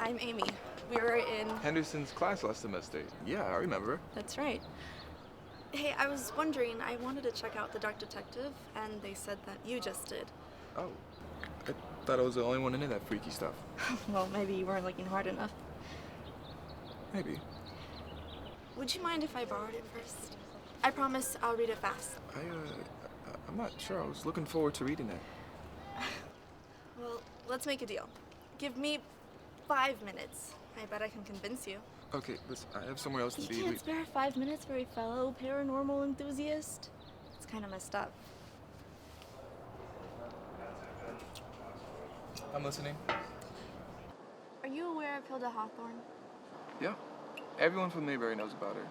I'm Amy. We were in... Henderson's class last semester. Yeah, I remember. That's right. Hey, I was wondering, I wanted to check out The Dark Detective, and they said that you just did. Oh, I thought I was the only one into that freaky stuff. Well, maybe you weren't looking hard enough. Maybe. Would you mind if I borrowed it first? I promise I'll read it fast. I'm not sure. I was looking forward to reading it. Well, let's make a deal. Give me 5 minutes. I bet I can convince you. Okay, listen, I have somewhere else to You be. can't spare 5 minutes for a fellow paranormal enthusiast? It's kind of messed up. I'm listening. Are you aware of Hilda Hawthorne? Yeah. Everyone from Mayberry knows about her.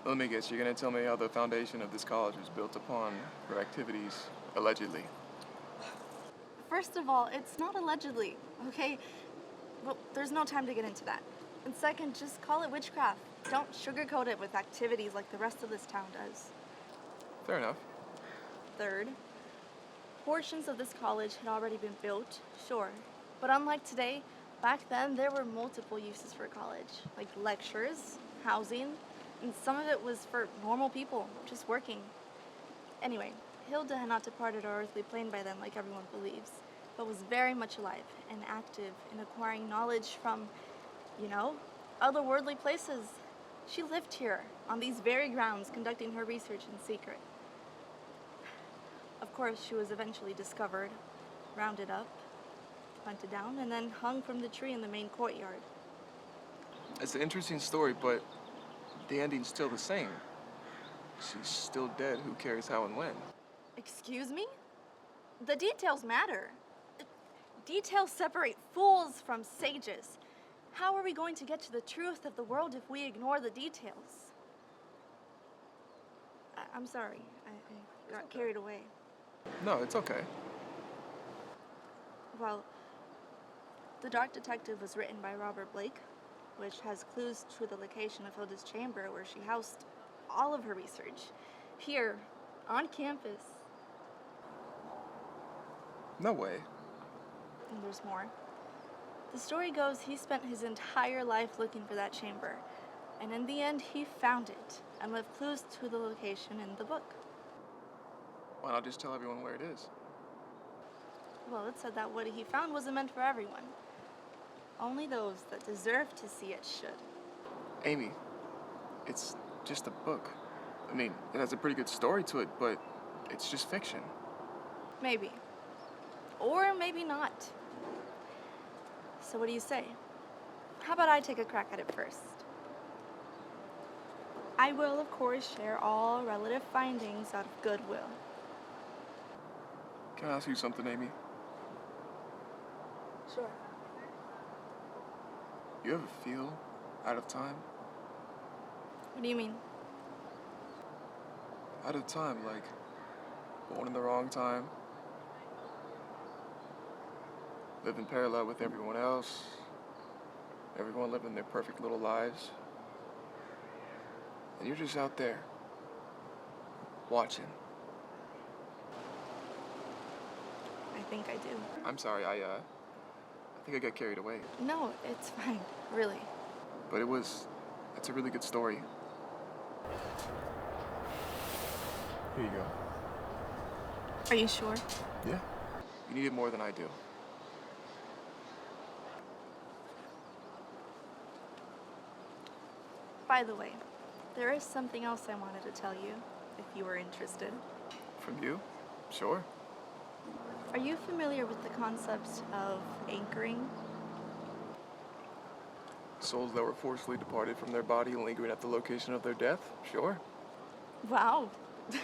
Let me guess, you're gonna tell me how the foundation of this college was built upon her activities, allegedly. First of all, it's not allegedly, okay? Well, there's no time to get into that. And second, just call it witchcraft. Don't sugarcoat it with activities like the rest of this town does. Fair enough. Third, portions of this college had already been built, sure. But unlike today, back then there were multiple uses for college, like lectures, housing, and some of it was for normal people, just working. Anyway, Hilda had not departed our earthly plane by then like everyone believes, but was very much alive and active in acquiring knowledge from, otherworldly places. She lived here, on these very grounds, conducting her research in secret. Of course, she was eventually discovered, rounded up, hunted down, and then hung from the tree in the main courtyard. It's an interesting story, but the ending's still the same. She's still dead. Who cares how and when? Excuse me? The details matter. Details separate fools from sages. How are we going to get to the truth of the world if we ignore the details? I'm sorry. I got carried away. No, it's okay. Well, The Dark Detective was written by Robert Blake, which has clues to the location of Hilda's chamber where she housed all of her research. Here, on campus. No way. And there's more. The story goes he spent his entire life looking for that chamber, and in the end he found it, and left clues to the location in the book. Why not just tell everyone where it is? Well, it said that what he found wasn't meant for everyone. Only those that deserve to see it should. Amy, it's just a book. I mean, it has a pretty good story to it, but it's just fiction. Maybe. Or maybe not. So what do you say? How about I take a crack at it first? I will, of course, share all relative findings out of goodwill. Can I ask you something, Amy? Sure. You ever feel out of time? What do you mean? Out of time, like born in the wrong time, living parallel with everyone else, everyone living their perfect little lives, and you're just out there, watching. I think I do. I'm sorry, I think I got carried away. No, it's fine. Really. But it's a really good story. Here you go. Are you sure? Yeah. You need it more than I do. By the way, there is something else I wanted to tell you, if you were interested. From you? Sure. Are you familiar with the concept of anchoring? Souls that were forcibly departed from their body lingering at the location of their death? Sure. Wow,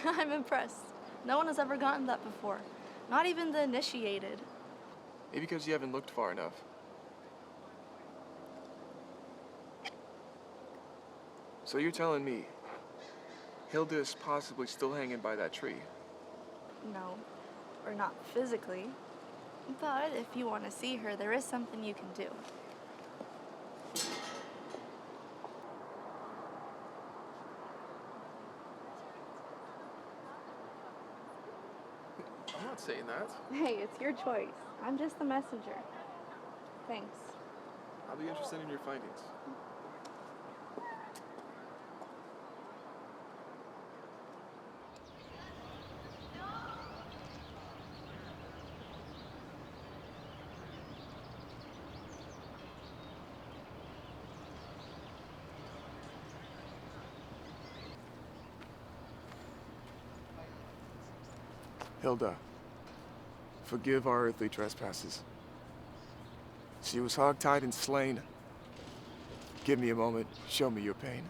I'm impressed. No one has ever gotten that before. Not even the initiated. Maybe because you haven't looked far enough. So you're telling me Hilda is possibly still hanging by that tree? No, or not physically. But if you want to see her, there is something you can do. I'm not saying that. Hey, it's your choice. I'm just the messenger. Thanks. I'll be interested in your findings. Hilda, forgive our earthly trespasses. She was hogtied and slain. Give me a moment, show me your pain.